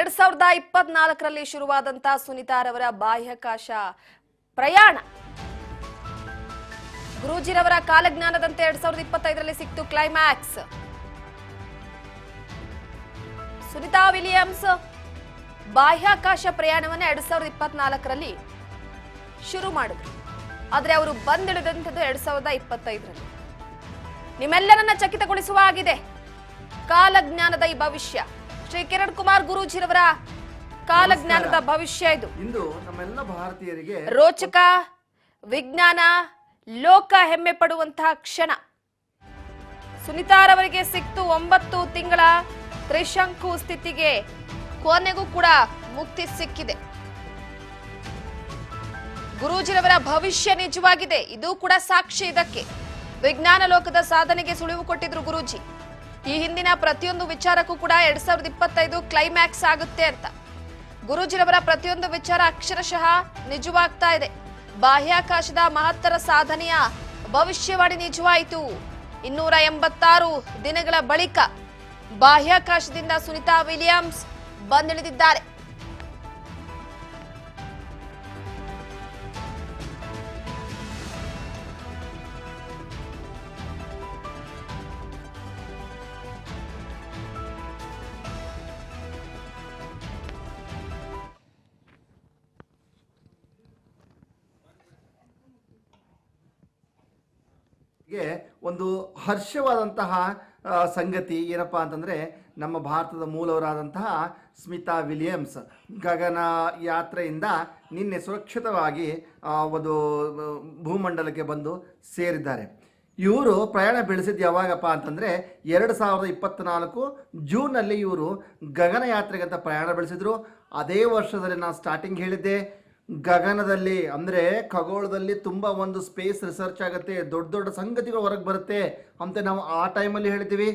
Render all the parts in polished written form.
2024ರಲ್ಲಿ ಶುರುವಾದಂತ ಸುನಿತಾರವರ ಬಾಹ್ಯಾಕಾಶ ಪ್ರಯಾಣ ಗುರೂಜಿರವರ ಕಾಲಜ್ಞಾನದಂತೆ 2025ರಲ್ಲಿ ಸಿಕ್ತು ಕ್ಲೈಮ್ಯಾಕ್ಸ್. ಸುನಿತಾ ವಿಲಿಯಮ್ಸ್ ಬಾಹ್ಯಾಕಾಶ ಪ್ರಯಾಣವನ್ನು 2024ರಲ್ಲಿ ಶುರು ಮಾಡಿದ್ರು. ಆದರೆ ಅವರು ಬಂದಿಳಿದಂಥದ್ದು 2025ರಲ್ಲಿ. ನಿಮ್ಮೆಲ್ಲರನ್ನ ಚಕಿತಗೊಳಿಸುವ ಆಗಿದೆ ಕಾಲಜ್ಞಾನದ ಈ ಭವಿಷ್ಯ. ಶ್ರೀ ಕಿರಣ್ ಕುಮಾರ್ ಗುರೂಜಿರವರ ಕಾಲಜ್ಞಾನದ ಭವಿಷ್ಯ ಇದು. ಇಂದು ನಮ್ಮೆಲ್ಲ ಭಾರತೀಯರಿಗೆ ರೋಚಕ, ವಿಜ್ಞಾನ, ಲೋಕ ಹೆಮ್ಮೆ ಪಡುವಂತಹ ಕ್ಷಣ. ಸುನಿತಾರವರಿಗೆ ಸಿಕ್ತು 9 ತಿಂಗಳ ತ್ರಿಶಂಕು ಸ್ಥಿತಿಗೆ ಕೊನೆಗೂ ಕೂಡ ಮುಕ್ತಿ ಸಿಕ್ಕಿದೆ. ಗುರೂಜಿರವರ ಭವಿಷ್ಯ ನಿಜವಾಗಿದೆ. ಇದು ಕೂಡ ಸಾಕ್ಷಿ ಇದಕ್ಕೆ. ವಿಜ್ಞಾನ ಲೋಕದ ಸಾಧನೆಗೆ ಸುಳಿವು ಕೊಟ್ಟಿದ್ರು ಗುರೂಜಿ. ಈ ಹಿಂದಿನ ಪ್ರತಿಯೊಂದು ವಿಚಾರಕ್ಕೂ ಕೂಡ 2025 ಕ್ಲೈಮ್ಯಾಕ್ಸ್ ಆಗುತ್ತೆ ಅಂತ. ಗುರೂಜಿರವರ ಪ್ರತಿಯೊಂದು ವಿಚಾರ ಅಕ್ಷರಶಃ ನಿಜವಾಗ್ತಾ ಇದೆ. ಬಾಹ್ಯಾಕಾಶದ ಮಹತ್ತರ ಸಾಧನೆಯ ಭವಿಷ್ಯವಾಣಿ ನಿಜವಾಯಿತು. 286 ದಿನಗಳ ಬಳಿಕ ಬಾಹ್ಯಾಕಾಶದಿಂದ ಸುನಿತಾ ವಿಲಿಯಮ್ಸ್ ಬಂದಿಳಿದಿದ್ದಾರೆ. ಒಂದು ಹರ್ಷವಾದಂತಹ ಸಂಗತಿ ಏನಪ್ಪಾ ಅಂತಂದರೆ, ನಮ್ಮ ಭಾರತದ ಮೂಲವರಾದಂತಹ ಸ್ಮಿತಾ ವಿಲಿಯಮ್ಸ್ ಗಗನ ಯಾತ್ರೆಯಿಂದ ನಿನ್ನೆ ಸುರಕ್ಷಿತವಾಗಿ ಒಂದು ಭೂಮಂಡಲಕ್ಕೆ ಬಂದು ಸೇರಿದ್ದಾರೆ. ಇವರು ಪ್ರಯಾಣ ಬೆಳೆಸಿದ್ದು ಯಾವಾಗಪ್ಪ ಅಂತಂದರೆ 2024 ಜೂನಲ್ಲಿ ಇವರು ಗಗನಯಾತ್ರೆಗಂತ ಪ್ರಯಾಣ ಬೆಳೆಸಿದ್ರು. ಅದೇ ವರ್ಷದಲ್ಲಿ ನಾನು ಸ್ಟಾರ್ಟಿಂಗ್ ಹೇಳಿದ್ದೆ, ಗಗನದಲ್ಲಿ ಅಂದರೆ ಖಗೋಳದಲ್ಲಿ ತುಂಬ ಒಂದು ಸ್ಪೇಸ್ ರಿಸರ್ಚ್ ಆಗುತ್ತೆ, ದೊಡ್ಡ ದೊಡ್ಡ ಸಂಗತಿಗಳು ಹೊರಗೆ ಬರುತ್ತೆ ಅಂತ ನಾವು ಆ ಟೈಮಲ್ಲಿ ಹೇಳಿದ್ದೀವಿ.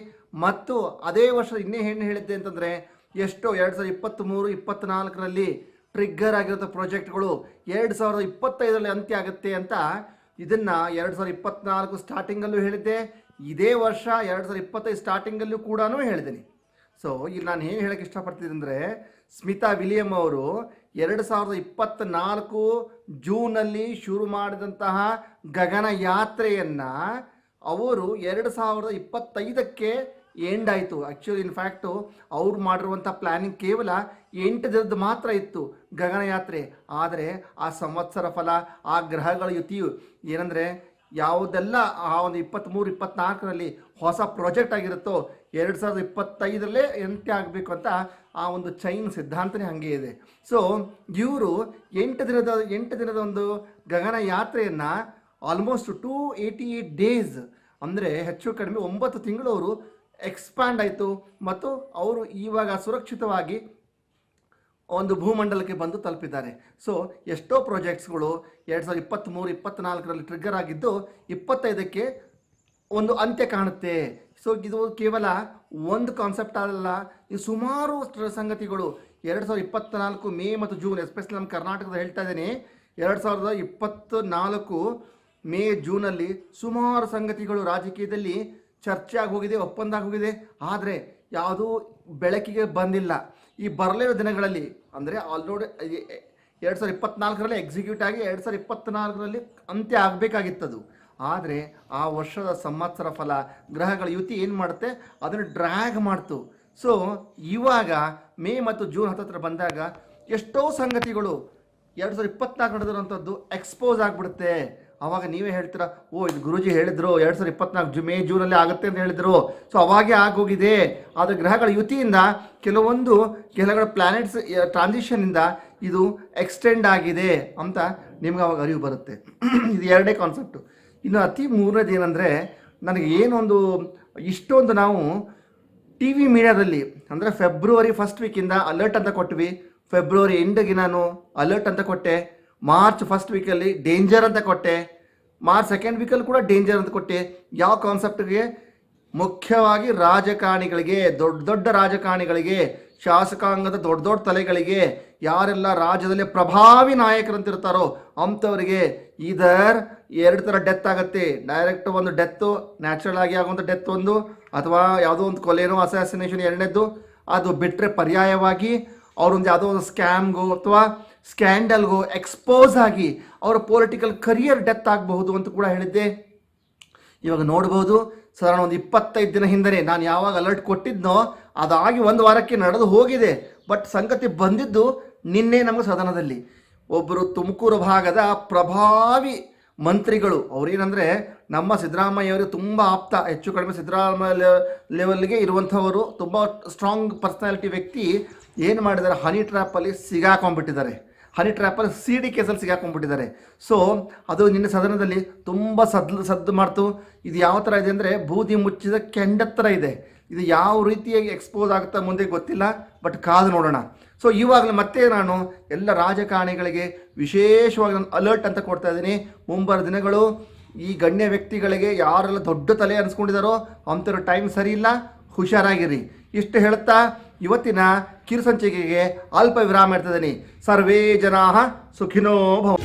ಮತ್ತು ಅದೇ ವರ್ಷ ಇನ್ನೇ ಏನು ಹೇಳಿದ್ದೆ ಅಂತಂದರೆ, ಎಷ್ಟೋ 2023-24ರಲ್ಲಿ ಟ್ರಿಗ್ಗರ್ ಆಗಿರೋ ಪ್ರಾಜೆಕ್ಟ್ಗಳು 2025ರಲ್ಲಿ ಅಂತ್ಯ ಆಗುತ್ತೆ ಅಂತ ಇದನ್ನು 2024 ಸ್ಟಾರ್ಟಿಂಗಲ್ಲೂ ಹೇಳಿದ್ದೆ. ಇದೇ ವರ್ಷ 2025 ಸ್ಟಾರ್ಟಿಂಗಲ್ಲೂ ಕೂಡ ಹೇಳಿದ್ದೀನಿ. ಸೊ ಇಲ್ಲಿ ನಾನು ಏನು ಹೇಳೋಕ್ಕೆ ಇಷ್ಟಪಡ್ತೀನಿ ಅಂದರೆ, ಸ್ಮಿತಾ ವಿಲಿಯಮ್ ಅವರು 2024 ಜೂನಲ್ಲಿ ಶುರು ಮಾಡಿದಂತಹ ಗಗನ ಯಾತ್ರೆಯನ್ನು ಅವರು 2025ಕ್ಕೆ ಎಂಡ್ ಆಯಿತು. ಆ್ಯಕ್ಚುಲಿ ಇನ್ಫ್ಯಾಕ್ಟು ಅವ್ರು ಮಾಡಿರುವಂಥ ಪ್ಲ್ಯಾನಿಂಗ್ ಕೇವಲ 8 ದಿನದ ಮಾತ್ರ ಇತ್ತು ಗಗನಯಾತ್ರೆ. ಆದರೆ ಆ ಸಂವತ್ಸರ ಫಲ, ಆ ಗ್ರಹಗಳ ಯುತಿಯು ಏನಂದರೆ, ಯಾವುದೆಲ್ಲ ಆ ಒಂದು 23-24ರಲ್ಲಿ ಹೊಸ ಪ್ರಾಜೆಕ್ಟ್ ಆಗಿರುತ್ತೋ 2025ರಲ್ಲೇ ಎಂಟ್ರಿ ಆಗಬೇಕು ಅಂತ ಆ ಒಂದು ಚೈನ್ ಸಿದ್ಧಾಂತನೇ ಹಾಗೆ ಇದೆ. ಸೊ ಇವರು 8 ದಿನದ ಒಂದು ಗಗನ ಯಾತ್ರೆಯನ್ನು ಆಲ್ಮೋಸ್ಟ್ 288 ಡೇಸ್ ಅಂದರೆ ಹೆಚ್ಚು ಕಡಿಮೆ 9 ತಿಂಗಳು ಅವರು ಎಕ್ಸ್ಪ್ಯಾಂಡ್ ಆಯಿತು. ಮತ್ತು ಅವರು ಇವಾಗ ಸುರಕ್ಷಿತವಾಗಿ ಒಂದು ಭೂಮಂಡಲಕ್ಕೆ ಬಂದು ತಲುಪಿದ್ದಾರೆ. ಸೊ ಎಷ್ಟೋ ಪ್ರಾಜೆಕ್ಟ್ಸ್ಗಳು 2023-24ರಲ್ಲಿ ಟ್ರಿಗ್ಗರ್ ಆಗಿದ್ದು 25ಕ್ಕೆ ಒಂದು ಅಂತ್ಯ ಕಾಣುತ್ತೆ. ಸೊ ಇದು ಕೇವಲ ಒಂದು ಕಾನ್ಸೆಪ್ಟ್ ಅಲ್ಲ, ಇದು ಸುಮಾರು ಸಂಗತಿಗಳು 2024 ಮೇ ಮತ್ತು ಜೂನ್, ಎಸ್ಪೆಷಲಿ ನಮ್ಮ ಕರ್ನಾಟಕದ ಹೇಳ್ತಾ ಇದ್ದೀನಿ, 2024 ಮೇ ಜೂನಲ್ಲಿ ಸುಮಾರು ಸಂಗತಿಗಳು ರಾಜಕೀಯದಲ್ಲಿ ಚರ್ಚೆ ಆಗೋಗಿದೆ, ಒಪ್ಪಂದ ಆಗೋಗಿದೆ. ಆದರೆ ಯಾವುದೂ ಬೆಳಕಿಗೆ ಬಂದಿಲ್ಲ. ಈ ಬರಲಿರೋ ದಿನಗಳಲ್ಲಿ ಅಂದರೆ ಆಲ್ರೆಡಿ 2024ರಲ್ಲಿ ಎಕ್ಸಿಕ್ಯೂಟ್ ಆಗಿ 2024ರಲ್ಲಿ ಅಂತ್ಯ ಆಗಬೇಕಾಗಿತ್ತದು. ಆದರೆ ಆ ವರ್ಷದ ಸಂವತ್ಸರ ಫಲ, ಗ್ರಹಗಳ ಯುತಿ ಏನು ಮಾಡುತ್ತೆ, ಅದನ್ನು ಡ್ರ್ಯಾಗ್ ಮಾಡ್ತು. ಸೊ ಇವಾಗ ಮೇ ಮತ್ತು ಜೂನ್ ಹತ್ತಿರ ಬಂದಾಗ ಎಷ್ಟೋ ಸಂಗತಿಗಳು 2024 ನಡೆದಿರುವಂಥದ್ದು ಎಕ್ಸ್ಪೋಸ್ ಆಗಿಬಿಡುತ್ತೆ. ಆವಾಗ ನೀವೇ ಹೇಳ್ತೀರಾ, ಓ ಇದು ಗುರೂಜಿ ಹೇಳಿದ್ರು 2024 ಮೇ ಜೂನಲ್ಲಿ ಆಗುತ್ತೆ ಅಂತ ಹೇಳಿದರು. ಸೊ ಅವಾಗೇ ಆಗೋಗಿದೆ. ಆದರೆ ಗ್ರಹಗಳ ಯುತಿಯಿಂದ ಕೆಲಗಳ ಪ್ಲಾನೆಟ್ಸ್ ಟ್ರಾನ್ಸಿಷನ್ನಿಂದ ಇದು ಎಕ್ಸ್ಟೆಂಡ್ ಆಗಿದೆ ಅಂತ ನಿಮ್ಗೆ ಅವಾಗ ಅರಿವು ಬರುತ್ತೆ. ಇದು ಎರಡೇ ಕಾನ್ಸೆಪ್ಟು. ಇನ್ನು ಅತಿ ಮೂರನೇದು ಏನಂದರೆ, ನನಗೆ ಏನೊಂದು ಇಷ್ಟೊಂದು ನಾವು ಟಿ ವಿ ಮೀಡಿಯಾದಲ್ಲಿ ಅಂದರೆ ಫೆಬ್ರವರಿ ಫಸ್ಟ್ ವೀಕಿಂದ ಅಲರ್ಟ್ ಅಂತ ಕೊಟ್ವಿ, ಫೆಬ್ರವರಿ ಎಂಡಿಗೆ ನಾನು ಅಲರ್ಟ್ ಅಂತ ಕೊಟ್ಟೆ, ಮಾರ್ಚ್ ಫಸ್ಟ್ ವೀಕಲ್ಲಿ ಡೇಂಜರ್ ಅಂತ ಕೊಟ್ಟೆ, ಮಾರ್ಚ್ ಸೆಕೆಂಡ್ ವೀಕಲ್ಲಿ ಕೂಡ ಡೇಂಜರ್ ಅಂತ ಕೊಟ್ಟೆ. ಯಾವ ಕಾನ್ಸೆಪ್ಟ್ಗೆ? ಮುಖ್ಯವಾಗಿ ರಾಜಕಾರಣಿಗಳಿಗೆ, ದೊಡ್ಡ ದೊಡ್ಡ ರಾಜಕಾರಣಿಗಳಿಗೆ, ಶಾಸಕಾಂಗದ ದೊಡ್ಡ ದೊಡ್ಡ ತಲೆಗಳಿಗೆ, ಯಾರೆಲ್ಲ ರಾಜ್ಯದಲ್ಲಿ ಪ್ರಭಾವಿ ನಾಯಕರಂತಿರ್ತಾರೋ ಅಂಥವರಿಗೆ ಇದರ್ 2 ಥರ ಡೆತ್ ಆಗುತ್ತೆ. ಡೈರೆಕ್ಟ್ ಒಂದು ಡೆತ್ತು, ನ್ಯಾಚುರಲ್ ಆಗಿ ಆಗುವಂಥ ಡೆತ್ ಒಂದು, ಅಥವಾ ಯಾವುದೋ ಒಂದು ಕೊಲೆನೋ ಅಸಾಸಿನೇಷನ್ ಎರಡನೇದ್ದು. ಅದು ಬಿಟ್ಟರೆ ಪರ್ಯಾಯವಾಗಿ ಅವರೊಂದು ಯಾವುದೋ ಒಂದು ಸ್ಕ್ಯಾಮ್ಗೋ ಅಥವಾ ಸ್ಕ್ಯಾಂಡಲ್ಗೋ ಎಕ್ಸ್ಪೋಸ್ ಆಗಿ ಅವರ ಪೊಲಿಟಿಕಲ್ ಕರಿಯರ್ ಡೆತ್ ಆಗಬಹುದು ಅಂತ ಕೂಡ ಹೇಳಿದ್ದೆ. ಇವಾಗ ನೋಡ್ಬೋದು, ಸಾಧಾರಣ ಒಂದು 25 ದಿನ ಹಿಂದೆ ನಾನು ಯಾವಾಗ ಅಲರ್ಟ್ ಕೊಟ್ಟಿದ್ನೋ ಅದಾಗಿ 1 ವಾರಕ್ಕೆ ನಡೆದು ಹೋಗಿದೆ. ಬಟ್ ಸಂಗತಿ ಬಂದಿದ್ದು ನಿನ್ನೆ ನಮ್ಮ ಸದನದಲ್ಲಿ. ಒಬ್ಬರು ತುಮಕೂರು ಭಾಗದ ಪ್ರಭಾವಿ ಮಂತ್ರಿಗಳು, ಅವರೇನೆಂದರೆ ನಮ್ಮ ಸಿದ್ದರಾಮಯ್ಯವರಿಗೆ ತುಂಬ ಆಪ್ತ, ಹೆಚ್ಚು ಕಡಿಮೆ ಸಿದ್ದರಾಮಯ್ಯ ಲೆವೆಲ್ಗೆ ಇರುವಂಥವರು, ತುಂಬ ಸ್ಟ್ರಾಂಗ್ ಪರ್ಸನಾಲಿಟಿ ವ್ಯಕ್ತಿ ಏನು ಮಾಡಿದ್ದಾರೆ, ಹನಿ ಟ್ರ್ಯಾಪಲ್ಲಿ ಸಿಗಾಕೊಂಡ್ಬಿಟ್ಟಿದ್ದಾರೆ. ಹನಿ ಟ್ರ್ಯಾಪಲ್ಲಿ CD ಕೇಸಲ್ಲಿ ಸಿಗಾಕೊಂಡ್ಬಿಟ್ಟಿದ್ದಾರೆ. ಸೊ ಅದು ನಿನ್ನೆ ಸದನದಲ್ಲಿ ತುಂಬ ಸದ್ದು ಮಾಡ್ತು. ಇದು ಯಾವ ಥರ ಇದೆ ಅಂದರೆ ಬೂದಿ ಮುಚ್ಚಿದ ಕೆಂಡದ ಥರ ಇದೆ. ಇದು ಯಾವ ರೀತಿಯಾಗಿ ಎಕ್ಸ್ಪೋಸ್ ಆಗುತ್ತಾ ಮುಂದೆ ಗೊತ್ತಿಲ್ಲ, ಬಟ್ ಕಾದು ನೋಡೋಣ. ಸೊ ಇವಾಗಲೇ ಮತ್ತೆ ನಾನು ಎಲ್ಲ ರಾಜಕಾರಣಿಗಳಿಗೆ ವಿಶೇಷವಾಗಿ ನಾನು ಅಲರ್ಟ್ ಅಂತ ಕೊಡ್ತಾ ಇದ್ದೀನಿ. ಮುಂಬರುವ ದಿನಗಳು ಈ ಗಣ್ಯ ವ್ಯಕ್ತಿಗಳಿಗೆ ಯಾರೆಲ್ಲ ದೊಡ್ಡ ತಲೆ ಅನಿಸ್ಕೊಂಡಿದ್ದಾರೋ ಅಂಥವ್ರ ಟೈಮ್ ಸರಿ ಇಲ್ಲ, ಹುಷಾರಾಗಿರಿ. ಇಷ್ಟು ಹೇಳ್ತಾ ಇವತ್ತಿನ ಕಿರುಸಂಚಿಕೆಗೆ ಅಲ್ಪ ವಿರಾಮ ಇಡ್ತಿದ್ದೀನಿ. ಸರ್ವೇ ಜನಾಃ ಸುಖಿನೋ ಭವ.